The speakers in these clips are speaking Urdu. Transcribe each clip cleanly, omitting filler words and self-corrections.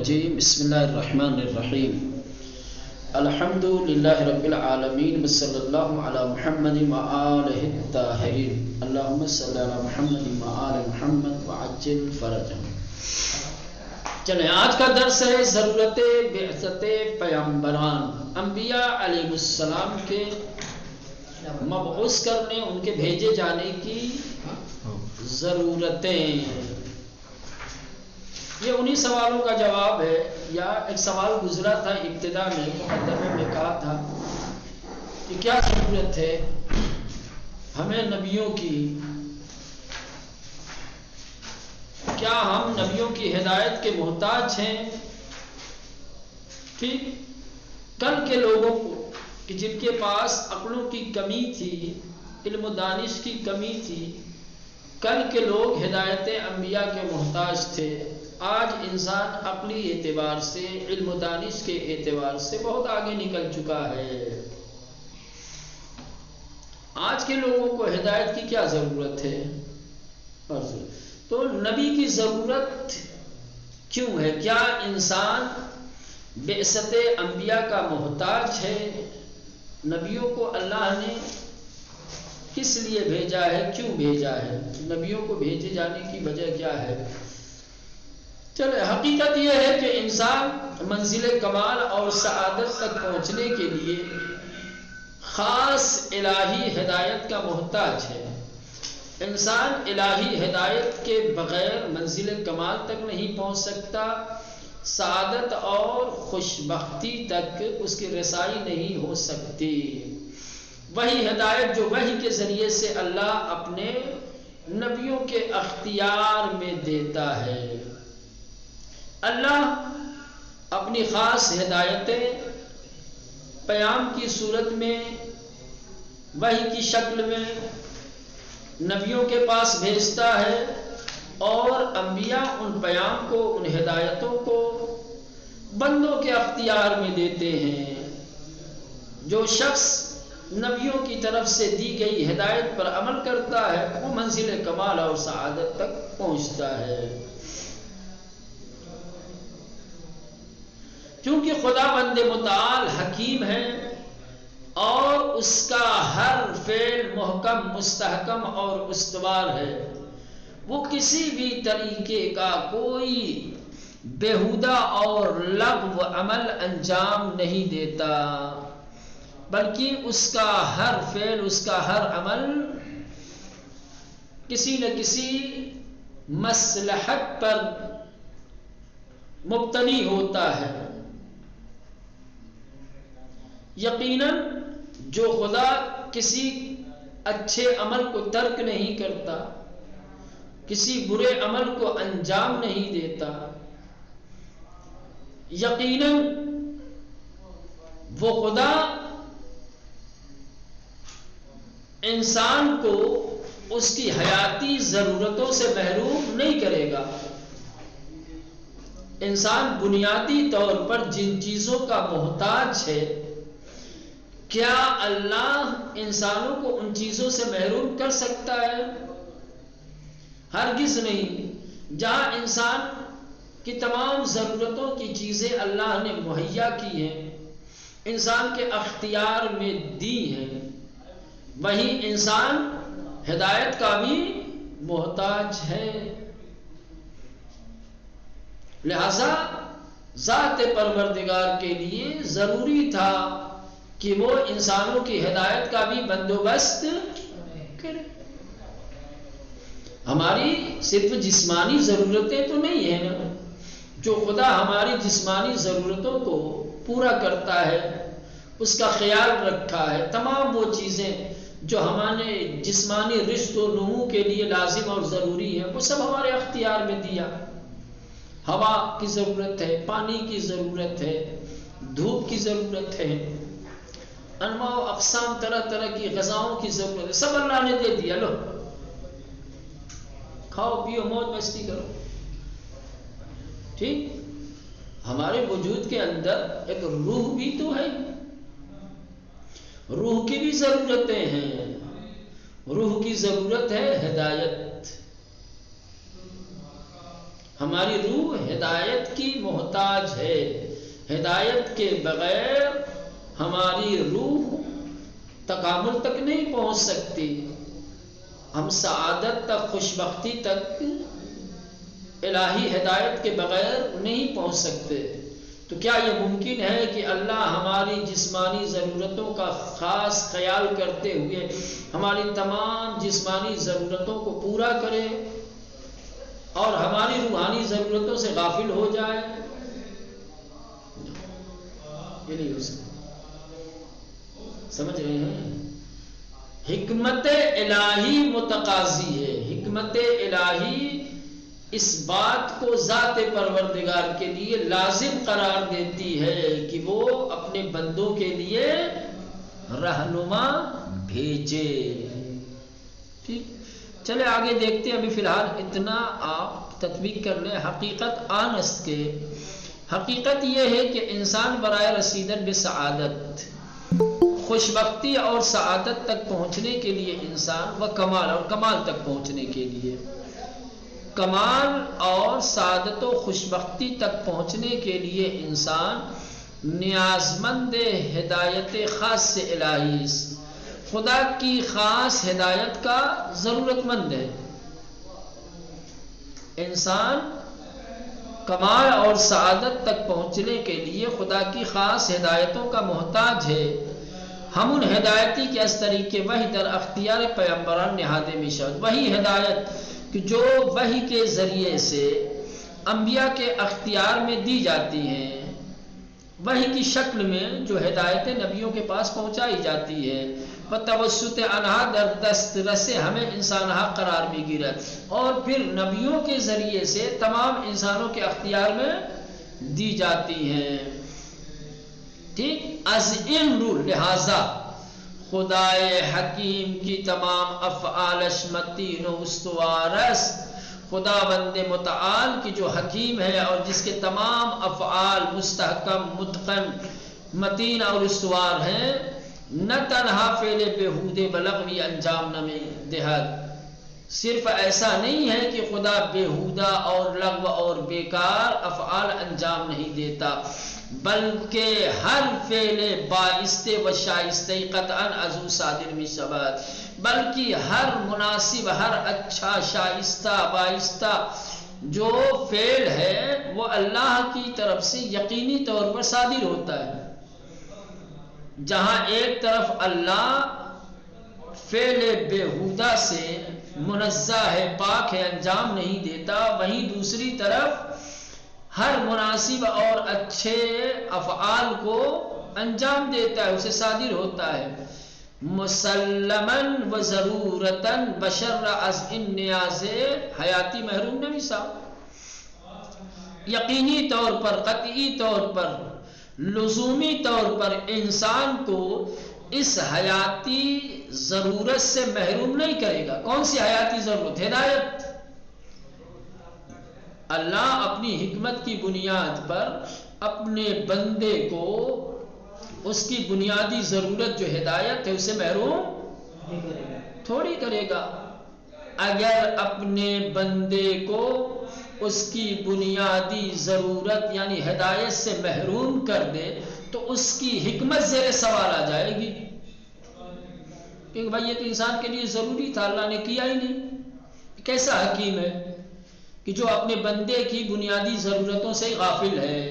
الرجیم بسم اللہ الرحمن الرحیم الحمد للہ رب العالمین وصلی اللہ علی محمد وآلہ الطاہرین اللہم صلی علی محمد وآل محمد وعجل فرجہم۔ چلیں آج کا درس ہے ضرورت بعثت پیامبران، انبیاء علیہ السلام کے مبعوث کرنے، ان کے بھیجے جانے کی ضرورتیں۔ یہ انہی سوالوں کا جواب ہے، یا ایک سوال گزرا تھا ابتدا میں، مقدمے میں کہا تھا کہ کیا ضرورت ہے ہمیں نبیوں کی، کیا ہم نبیوں کی ہدایت کے محتاج ہیں؟ ٹھیک، کل کے لوگوں کو کہ جن کے پاس عقلوں کی کمی تھی، علم و دانش کی کمی تھی، کل کے لوگ ہدایت انبیاء کے محتاج تھے۔ آج انسان عقلی اعتبار سے، علم و دانش کے اعتبار سے بہت آگے نکل چکا ہے۔ آج کے لوگوں کو ہدایت کی کیا ضرورت ہے؟ تو نبی کی ضرورت کیوں ہے؟ کیا انسان بعثت انبیاء کا محتاج ہے؟ نبیوں کو اللہ نے کس لیے بھیجا ہے؟ کیوں بھیجا ہے؟ نبیوں کو بھیجے جانے کی وجہ کیا ہے؟ چلے، حقیقت یہ ہے کہ انسان منزل کمال اور سعادت تک پہنچنے کے لیے خاص الہی ہدایت کا محتاج ہے۔ انسان الہی ہدایت کے بغیر منزل کمال تک نہیں پہنچ سکتا، سعادت اور خوشبختی تک اس کی رسائی نہیں ہو سکتی۔ وہی ہدایت جو وحی کے ذریعے سے اللہ اپنے نبیوں کے اختیار میں دیتا ہے۔ اللہ اپنی خاص ہدایتیں پیام کی صورت میں، وحی کی شکل میں نبیوں کے پاس بھیجتا ہے، اور انبیاء ان پیام کو، ان ہدایتوں کو بندوں کے اختیار میں دیتے ہیں۔ جو شخص نبیوں کی طرف سے دی گئی ہدایت پر عمل کرتا ہے وہ منزل کمال اور سعادت تک پہنچتا ہے۔ کیونکہ خدا بند متعال حکیم ہے، اور اس کا ہر فعل محکم، مستحکم اور استوار ہے۔ وہ کسی بھی طریقے کا کوئی بیہودہ اور لغو عمل انجام نہیں دیتا، بلکہ اس کا ہر فعل، اس کا ہر عمل کسی نہ کسی مصلحت پر مبتنی ہوتا ہے۔ یقیناً جو خدا کسی اچھے عمل کو ترک نہیں کرتا، کسی برے عمل کو انجام نہیں دیتا، یقیناً وہ خدا انسان کو اس کی حیاتی ضرورتوں سے محروم نہیں کرے گا۔ انسان بنیادی طور پر جن چیزوں کا محتاج ہے، کیا اللہ انسانوں کو ان چیزوں سے محروم کر سکتا ہے؟ ہرگز نہیں۔ جہاں انسان کی تمام ضرورتوں کی چیزیں اللہ نے مہیا کی ہیں، انسان کے اختیار میں دی ہیں، وہیں انسان ہدایت کا بھی محتاج ہے۔ لہذا ذات پروردگار کے لیے ضروری تھا کہ وہ انسانوں کی ہدایت کا بھی بندوبست کرے۔ ہماری صرف جسمانی ضرورتیں تو نہیں ہیں نا، جو خدا ہماری جسمانی ضرورتوں کو پورا کرتا ہے، اس کا خیال رکھا ہے، تمام وہ چیزیں جو ہمارے جسمانی رشد و نمو کے لیے لازم اور ضروری ہے، وہ سب ہمارے اختیار میں دیا۔ ہوا کی ضرورت ہے، پانی کی ضرورت ہے، دھوپ کی ضرورت ہے، انواع و اقسام طرح طرح کی غذاؤں کی ضرورت ہے، سب اللہ نے دے دیا۔ لو کھاؤ پیو موج مستی کرو۔ ٹھیک، ہمارے وجود کے اندر ایک روح بھی تو ہے، روح کی بھی ضرورتیں ہیں۔ روح کی ضرورت ہے ہدایت، ہماری روح ہدایت کی محتاج ہے. ہدایت کے بغیر ہماری روح تکامل تک نہیں پہنچ سکتی. ہم سعادت تک، خوشبختی تک الہی ہدایت کے بغیر نہیں پہنچ سکتے. تو کیا یہ ممکن ہے کہ اللہ ہماری جسمانی ضرورتوں کا خاص خیال کرتے ہوئے ہماری تمام جسمانی ضرورتوں کو پورا کرے اور ہماری روحانی ضرورتوں سے غافل ہو جائے؟ یہ نہیں ہو سکتا. سمجھ رہے ہیں؟ حکمت الہی متقاضی ہے. حکمت الہی اس بات کو ذات پروردگار کے لیے لازم قرار دیتی ہے کہ وہ اپنے بندوں کے لیے رہنما بھیجے. ٹھیک، چلے آگے دیکھتے ہیں. ابھی فی الحال اتنا آپ تطبیق کر لیں. حقیقت آنست کے حقیقت یہ ہے کہ انسان برائے رسیدن بسعادت، خوشبختی اور سعادت تک پہنچنے کے لیے انسان و کمال اور کمال تک پہنچنے کے لیے، کمال اور سعادت و خوشبختی تک پہنچنے کے لیے انسان نیازمند ہدایت خاص سے الہی، خدا کی خاص ہدایت کا ضرورت مند ہے. انسان کمال اور سعادت تک پہنچنے کے لیے خدا کی خاص ہدایتوں کا محتاج ہے. ہم ان ہدایتی کے اس طریقے وحی در اختیار پیغمبران نہادے میں شد. وہی ہدایت کہ جو وحی کے ذریعے سے انبیاء کے اختیار میں دی جاتی ہیں، وحی کی شکل میں جو ہدایتیں نبیوں کے پاس پہنچائی جاتی ہے، بتوسط انہا در دست رسے ہمیں انسانہ قرار میں گرت، اور پھر نبیوں کے ذریعے سے تمام انسانوں کے اختیار میں دی جاتی ہیں. ٹھیک، از ان رو لہذا خدائے حکیم کی تمام افعالش متین و استوارس، خدا بند متعال کی جو حکیم ہے اور جس کے تمام افعال مستحکم، متقن، متین اور استوار ہیں، نہ تنہا فعل بےہودے بلغوی انجام نہ میں دہد. صرف ایسا نہیں ہے کہ خدا بےہودہ اور لغو اور بیکار افعال انجام نہیں دیتا، بلکہ ہر فعل بائستے و شائستے قطعاً ازو صادر میں شباد، بلکہ ہر مناسب، ہر اچھا، شائستہ، بائستہ جو فعل ہے وہ اللہ کی طرف سے یقینی طور پر صادر ہوتا ہے. جہاں ایک طرف اللہ فعل بےہودہ سے منزہ ہے، پاک ہے، انجام نہیں دیتا، وہیں دوسری طرف ہر مناسب اور اچھے افعال کو انجام دیتا ہے، اسے صادر ہوتا ہے. مسلماً و ضرورتاً بشر از ان نیاز حیاتی محروم نہیں صاحب. یقینی طور پر، قطعی طور پر، لزومی طور پر انسان کو اس حیاتی ضرورت سے محروم نہیں کرے گا. کون سی حیاتی ضرورت؟ ہدایت. اللہ اپنی حکمت کی بنیاد پر اپنے بندے کو اس کی بنیادی ضرورت جو ہدایت ہے اسے محروم تھوڑی کرے گا. اگر اپنے بندے کو اس کی بنیادی ضرورت یعنی ہدایت سے محروم کر دے تو اس کی حکمت زیر سوال آ جائے گی، کیونکہ بھائی یہ تو انسان کے لیے ضروری تھا، اللہ نے کیا ہی نہیں. کیسا حکیم ہے کہ جو اپنے بندے کی بنیادی ضرورتوں سے غافل ہے.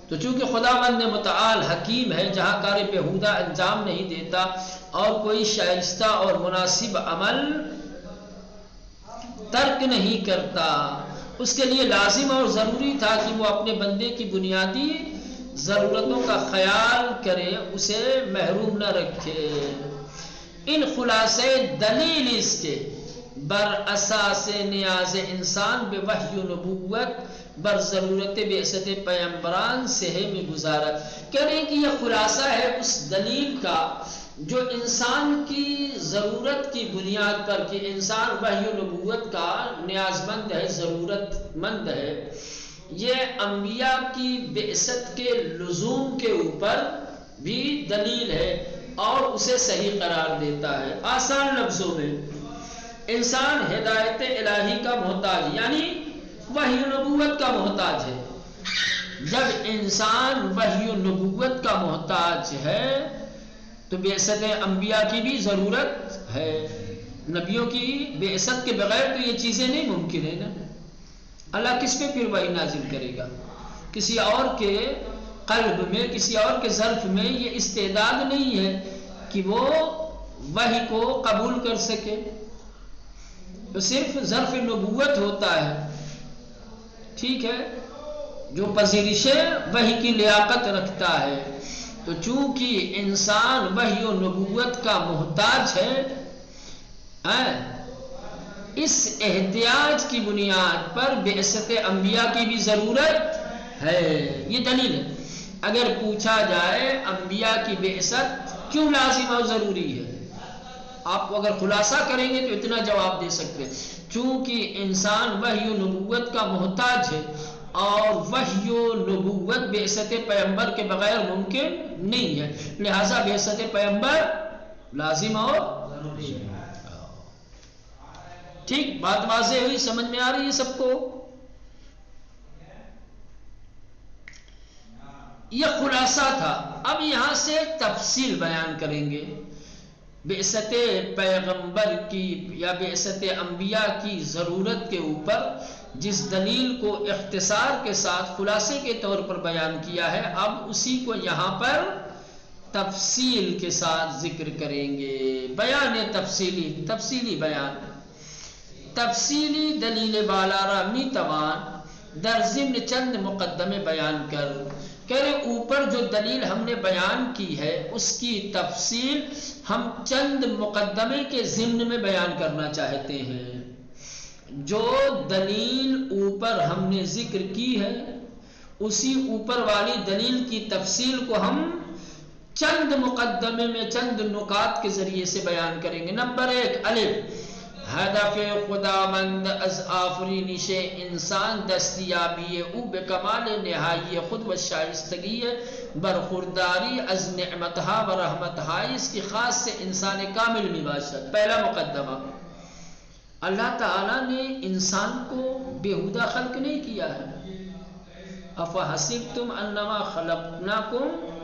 تو چونکہ خدا بند متعال حکیم ہے، جہاں کار بےہودہ انجام نہیں دیتا اور کوئی شائستہ اور مناسب عمل ترک نہیں کرتا، اس کے لیے لازم اور ضروری تھا کہ وہ اپنے بندے کی بنیادی ضرورتوں کا خیال کرے، اسے محروم نہ رکھے. ان خلاصے دلیل اس کے بر اساس نیاز انسان بے وحی و نبوت بر ضرورت بعثت پیغمبران سے میں گزارا. کہہ رہے ہیں کہ یہ خلاصہ ہے اس دلیل کا جو انسان کی ضرورت کی بنیاد پر کہ انسان وحی و نبوت کا نیاز مند ہے، ضرورت مند ہے، یہ انبیاء کی بعثت کے لزوم کے اوپر بھی دلیل ہے اور اسے صحیح قرار دیتا ہے. آسان لفظوں میں انسان ہدایت الہی کا محتاج یعنی وحی نبوت کا محتاج ہے. جب انسان وحی نبوت کا محتاج ہے تو بعثت انبیاء کی بھی ضرورت ہے. نبیوں کی بعثت کے بغیر تو یہ چیزیں نہیں ممکن ہے نا. اللہ کس پہ پھر وحی نازل کرے گا؟ کسی اور کے قلب میں، کسی اور کے ظرف میں یہ استعداد نہیں ہے کہ وہ وحی کو قبول کر سکے. تو صرف ظرف نبوت ہوتا ہے، ٹھیک ہے، جو پذیرش وحی کی لیاقت رکھتا ہے. تو چونکہ انسان وحی و نبوت کا محتاج ہے، اس احتیاج کی بنیاد پر بعثت انبیاء کی بھی ضرورت ہے. یہ دلیل ہے. اگر پوچھا جائے انبیاء کی بعثت کیوں لازم اور ضروری ہے، آپ اگر خلاصہ کریں گے تو اتنا جواب دے سکتے ہیں. چونکہ انسان وحی و نبوت کا محتاج ہے اور وحی و نبوت بعثت پیغمبر کے بغیر ممکن نہیں ہے، لہذا بعثت پیغمبر لازم اور ضروری ہے. ٹھیک، بات واضح ہوئی، سمجھ میں آ رہی ہے سب کو؟ یہ خلاصہ تھا. اب یہاں سے تفصیل بیان کریں گے. بعثت پیغمبر کی یا بعثت انبیاء کی ضرورت کے اوپر جس دلیل کو اختصار کے ساتھ خلاصے کے طور پر بیان کیا ہے، اب اسی کو یہاں پر تفصیل کے ساتھ ذکر کریں گے. بیان تفصیلی بیان، تفصیلی دلیل بالارا می توان در ضمن چند مقدمے بیان کر. کہہ رہے اوپر جو دلیل ہم نے بیان کی ہے اس کی تفصیل ہم چند مقدمے کے ضمن میں بیان کرنا چاہتے ہیں. جو دلیل اوپر ہم نے ذکر کی ہے اسی اوپر والی دلیل کی تفصیل کو ہم چند مقدمے میں چند نکات کے ذریعے سے بیان کریں گے. نمبر 1، الف، ہدف خداوند از آفرینش انسان دستیابی او به کمال نہائی خود و شائستگی برخورداری از نعمتها و رحمتها اس کی خاص سے انسان کامل می باشد. پہلا مقدمہ، اللہ تعالیٰ نے انسان کو بیہودہ خلق نہیں کیا ہے. افحسبتم انما خلقناکم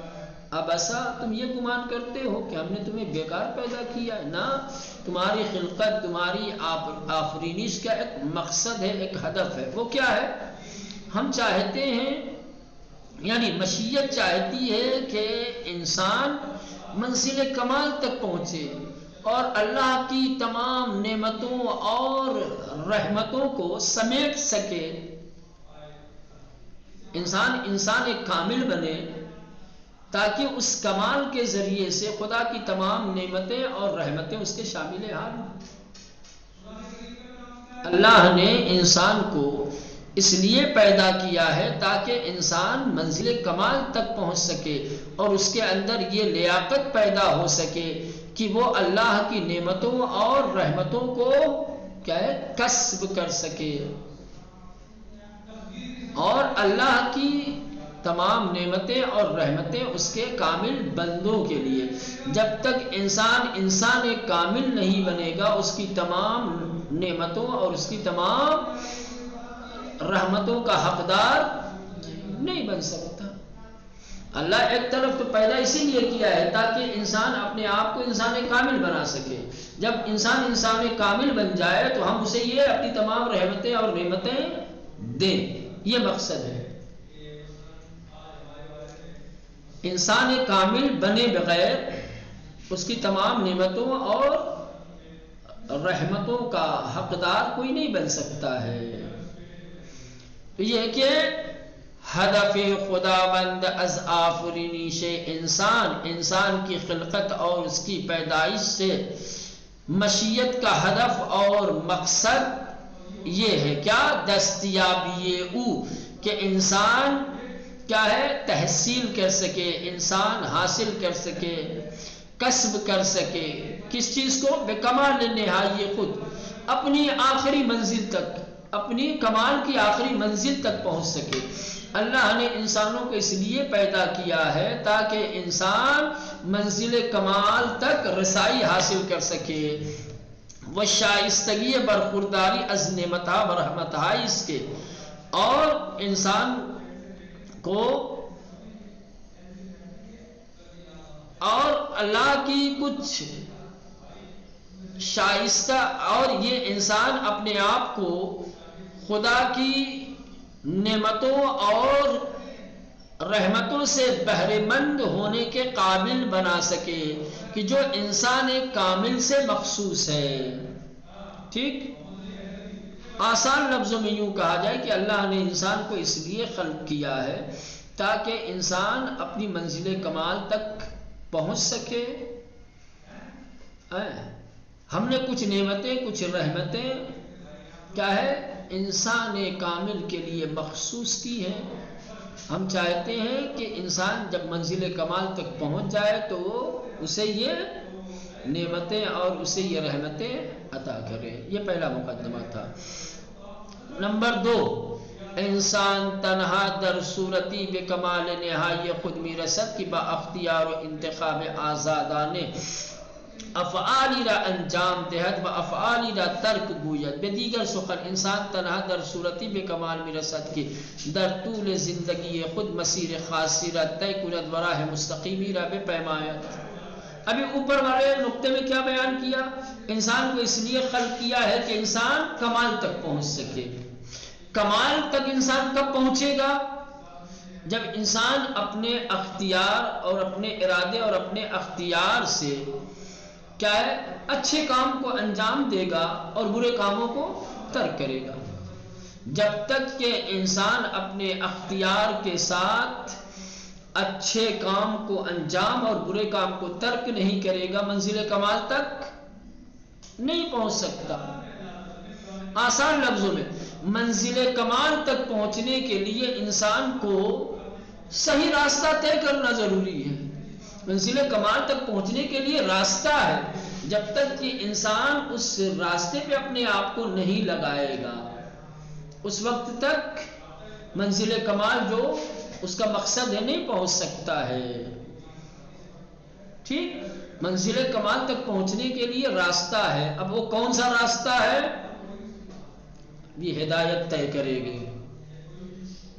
عبثا، تم یہ گمان کرتے ہو کہ ہم نے تمہیں بیکار پیدا کیا ہے؟ نہ، تمہاری خلقت، تمہاری آفرینش کا ایک مقصد ہے، ایک ہدف ہے. وہ کیا ہے؟ ہم چاہتے ہیں، یعنی مشیت چاہتی ہے کہ انسان منزل کمال تک پہنچے اور اللہ کی تمام نعمتوں اور رحمتوں کو سمیٹ سکے. انسان ایک کامل بنے تاکہ اس کمال کے ذریعے سے خدا کی تمام نعمتیں اور رحمتیں اس کے شامل حال ہوں. اللہ نے انسان کو اس لیے پیدا کیا ہے تاکہ انسان منزل کمال تک پہنچ سکے اور اس کے اندر یہ لیاقت پیدا ہو سکے کہ وہ اللہ کی نعمتوں اور رحمتوں کو کیا ہے کسب کر سکے. اور اللہ کی تمام نعمتیں اور رحمتیں اس کے کامل بندوں کے لیے. جب تک انسان ایک کامل نہیں بنے گا اس کی تمام نعمتوں اور اس کی تمام رحمتوں کا حقدار نہیں بن سکتا. اللہ ایک طرف تو پیدا اسی لیے کیا ہے تاکہ انسان اپنے آپ کو انسان کامل بنا سکے. جب انسان کامل بن جائے تو ہم اسے یہ اپنی تمام رحمتیں اور نعمتیں دیں. یہ مقصد ہے. انسان کامل بنے بغیر اس کی تمام نعمتوں اور رحمتوں کا حقدار کوئی نہیں بن سکتا ہے. تو یہ کہ ہدف خداوند از آفرینش انسان کی خلقت اور اس کی پیدائش سے مشیت کا ہدف اور مقصد یہ ہے کیا؟ دستیابی او، کہ انسان کیا ہے تحصیل کر سکے، انسان حاصل کر سکے، کسب کر سکے. کس چیز کو؟ بے کمال نہائی خود، اپنی آخری منزل تک، اپنی کمال کی آخری منزل تک پہنچ سکے. اللہ نے انسانوں کو اس لیے پیدا کیا ہے تاکہ انسان منزل کمال تک رسائی حاصل کر سکے. وہ شائستگی برخورداری از نعمتہ و رحمتہ اس کے، اور انسان کو اور اللہ کی کچھ شائستہ، اور یہ انسان اپنے آپ کو خدا کی نعمتوں اور رحمتوں سے بہرے مند ہونے کے قابل بنا سکے کہ جو انسان ایک کامل سے مخصوص ہے۔ ٹھیک، آسان لفظوں میں یوں کہا جائے کہ اللہ نے انسان کو اس لیے خلق کیا ہے تاکہ انسان اپنی منزل کمال تک پہنچ سکے۔ ہم نے کچھ نعمتیں، کچھ رحمتیں کیا ہے انسان کامل کے لیے مخصوص کی ہیں۔ ہم چاہتے ہیں کہ انسان جب منزل کمال تک پہنچ جائے تو اسے یہ نعمتیں اور اسے یہ رحمتیں عطا کرے۔ یہ پہلا مقدمہ تھا۔ نمبر 2، انسان تنہا در صورتی بے کمال نہائی خود می رسد کی با اختیار و انتخاب آزادانے افعالی را انجام دہد و افعالی را ترک گوید۔ بے دیگر سخن انسان تنہا در صورتی بے کمال می رسد کی در طول زندگی خود مسیر خاصی را طے کند و راہ مستقیمی را بے پیمایت۔ ابھی اوپر والے نقطے میں کیا بیان کیا؟ انسان کو اس لیے خلق کیا ہے کہ انسان کمال تک پہنچ سکے۔ کمال تک انسان کب پہنچے گا؟ جب انسان اپنے اختیار اور اپنے ارادے اور اپنے اختیار سے کیا ہے اچھے کام کو انجام دے گا اور برے کاموں کو ترک کرے گا۔ جب تک کہ انسان اپنے اختیار کے ساتھ اچھے کام کو انجام اور برے کام کو ترک نہیں کرے گا، منزل کمال تک نہیں پہنچ سکتا۔ آسان لفظوں میں منزل کمال تک پہنچنے کے لیے انسان کو صحیح راستہ طے کرنا ضروری ہے۔ منزل کمال تک پہنچنے کے لیے راستہ ہے، جب تک کہ انسان اس راستے پہ اپنے آپ کو نہیں لگائے گا اس وقت تک منزل کمال جو اس کا مقصد ہے نہیں پہنچ سکتا ہے۔ ٹھیک، منزل کمال تک پہنچنے کے لیے راستہ ہے۔ اب وہ کون سا راستہ ہے؟ یہ ہدایت طے کرے گی،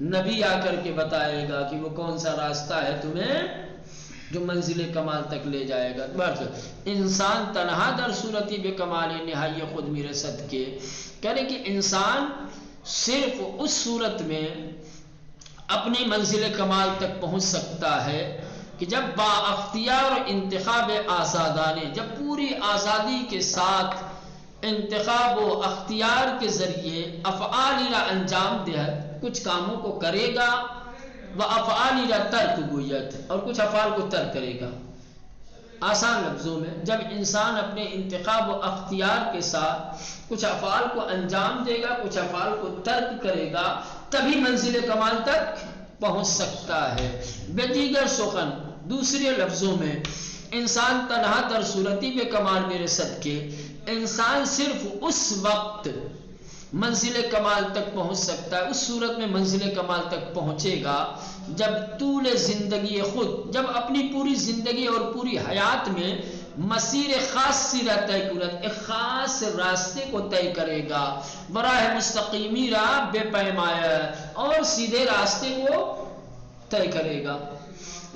نبی آ کر کے بتائے گا کہ وہ کون سا راستہ ہے تمہیں جو منزل کمال تک لے جائے گا۔ انسان تنہا در صورتی بے کمال نہائی خود می رسد کے، کہنے کہ انسان صرف اس صورت میں اپنی منزل کمال تک پہنچ سکتا ہے کہ جب با اختیار و انتخاب آزادانے، جب پوری آزادی کے ساتھ انتخاب و اختیار کے ذریعے افعالی را انجام دے، کچھ کاموں کو کرے گا، و افعالی را ترک گوید، اور کچھ افعال کو ترک کرے گا۔ آسان لفظوں میں جب انسان اپنے انتخاب و اختیار کے ساتھ کچھ افعال کو انجام دے گا، کچھ افعال کو ترک کرے گا، تبھی منزل کمال تک پہنچ سکتا ہے۔ بے دیگر سخن، دوسرے لفظوں میں انسان تنہا در صورتی بے کمال میں رسد کے، انسان صرف اس وقت منزل کمال تک پہنچ سکتا ہے، اس صورت میں منزل کمال تک پہنچے گا جب طول زندگی خود، جب اپنی پوری زندگی اور پوری حیات میں مسیر خاص سی را طے کرد، ایک خاص راستے کو طے کرے گا، براہ مستقیمی را بے پیمایہ، اور سیدھے راستے کو طے کرے گا۔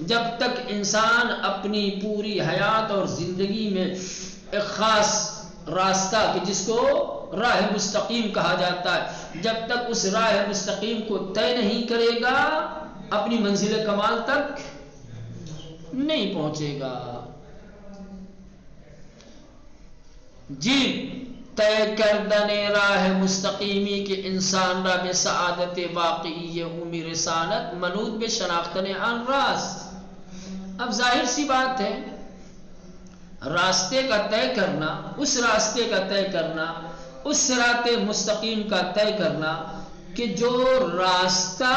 جب تک انسان اپنی پوری حیات اور زندگی میں ایک خاص راستہ کہ جس کو راہ مستقیم کہا جاتا ہے، جب تک اس راہ مستقیم کو طے نہیں کرے گا اپنی منزل کمال تک نہیں پہنچے گا۔ جی طے کردن راہ مستقیمی کے انسان را بے سعادت واقعی امی رسالت منوط بے شناختن آن راست۔ اب ظاہر سی بات ہے، راستے کا طے کرنا، اس راستے کا طے کرنا، اس صراط مستقیم کا طے کرنا کہ جو راستہ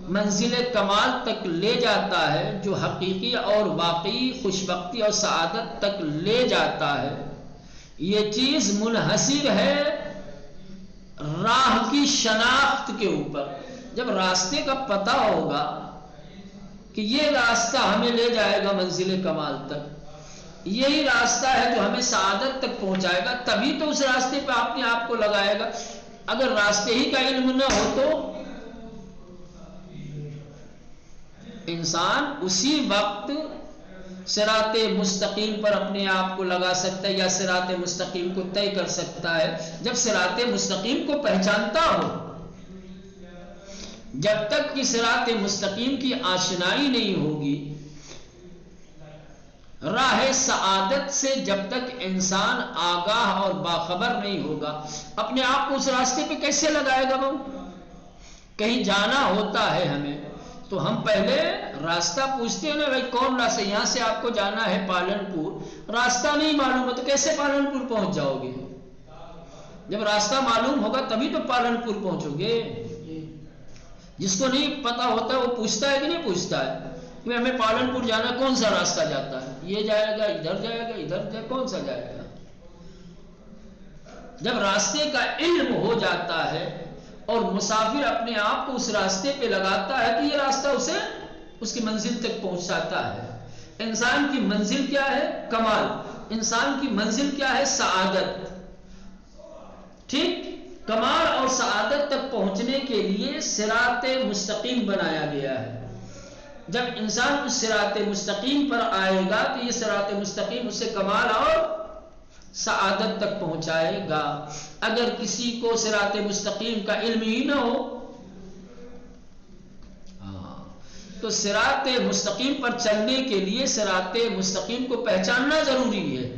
منزل کمال تک لے جاتا ہے، جو حقیقی اور واقعی خوشبختی اور سعادت تک لے جاتا ہے، یہ چیز منحصر ہے راہ کی شناخت کے اوپر۔ جب راستے کا پتہ ہوگا کہ یہ راستہ ہمیں لے جائے گا منزل کمال تک، یہی راستہ ہے جو ہمیں سعادت تک پہنچائے گا، تبھی تو اس راستے پہ اپنے آپ کو لگائے گا۔ اگر راستے ہی کا علم نہ ہو تو انسان اسی وقت صراط مستقیم پر اپنے آپ کو لگا سکتا ہے یا صراط مستقیم کو طے کر سکتا ہے جب صراط مستقیم کو پہچانتا ہو۔ جب تک کہ صراط مستقیم کی آشنائی نہیں ہوگی، راہ سعادت سے جب تک انسان آگاہ اور باخبر نہیں ہوگا، اپنے آپ کو اس راستے پہ کیسے لگائے گا؟ وہ کہیں جانا ہوتا ہے ہمیں تو ہم پہلے راستہ پوچھتے ہیں نا، بھائی کون راستہ، یہاں سے آپ کو جانا ہے پالن پور، راستہ نہیں معلوم ہے تو کیسے پالن پور پہنچ جاؤ گے؟ جب راستہ معلوم ہوگا تبھی تو پالن پور پہنچو گے۔ جس کو نہیں پتا ہوتا ہے وہ پوچھتا ہے کہ نہیں پوچھتا ہے کہ ہمیں پالن پور جانا، کون سا راستہ جاتا ہے؟ یہ جائے گا، ادھر جائے گا، ادھر جائے، کون سا جائے گا؟ جب راستے کا علم ہو جاتا ہے اور مسافر اپنے آپ کو اس راستے پہ لگاتا ہے تو یہ راستہ اسے اس کی منزل تک پہنچاتا ہے۔ انسان کی منزل کیا ہے؟ کمال۔ انسان کی منزل کیا ہے؟ سعادت۔ ٹھیک، کمال اور سعادت تک پہنچنے کے لیے صراط مستقیم بنایا گیا ہے۔ جب انسان اس صراط مستقیم پر آئے گا تو یہ صراط مستقیم اسے کمال اور سعادت تک پہنچائے گا۔ اگر کسی کو صراط مستقیم کا علم ہی نہ ہو تو صراط مستقیم پر چلنے کے لیے صراط مستقیم کو پہچاننا ضروری ہے۔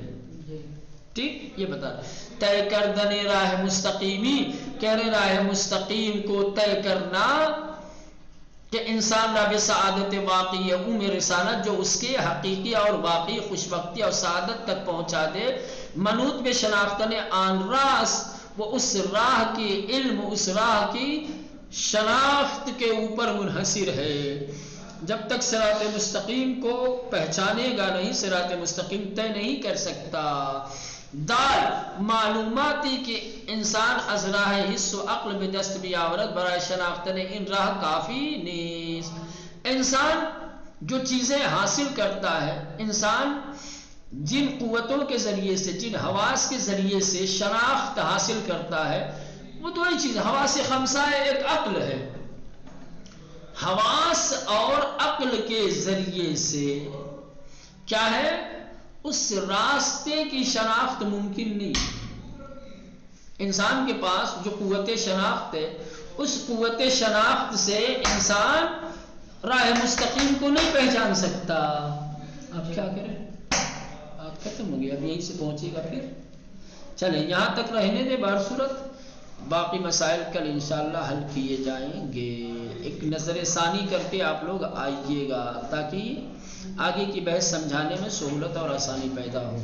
ٹھیک، یہ بتا طے کردن راہ مستقیمی، کہہ رہے راہ مستقیم کو طے کرنا کہ انسان رب سعادت واقعی رسالت جو اس کے حقیقی اور واقعی خوشبختی اور سعادت تک پہنچا دے، منوط میں شناختن آن راس، وہ اس راہ کی علم، اس راہ کی شناخت کے اوپر منحصر ہے۔ جب تک صراط مستقیم کو پہچانے گا نہیں، صراط مستقیم طے نہیں کر سکتا۔ دال معلوماتی کہ انسان از راہ حس و عقل به دست بیاورد برای شناختن این راہ کافی نیست۔ انسان جو چیزیں حاصل کرتا ہے، انسان جن قوتوں کے ذریعے سے، جن حواس کے ذریعے سے شناخت حاصل کرتا ہے، وہ دو ہی چیز، حواس خمسہ ہے، ایک عقل ہے۔ حواس اور عقل کے ذریعے سے کیا ہے؟ اس راستے کی شناخت ممکن نہیں۔ انسان کے پاس جو قوت شناخت ہے، اس قوت شناخت سے انسان راہ مستقیم کو نہیں پہچان سکتا۔ آپ کیا کریں؟ آپ ختم ہو گیا، اب یہیں سے پہنچے گا پھر۔ چلیں یہاں تک رہنے دے، بہر صورت باقی مسائل کل انشاءاللہ حل کیے جائیں گے۔ ایک نظر ثانی کر کے آپ لوگ آئیے گا تاکہ آگے کی بحث سمجھانے میں سہولت اور آسانی پیدا ہو۔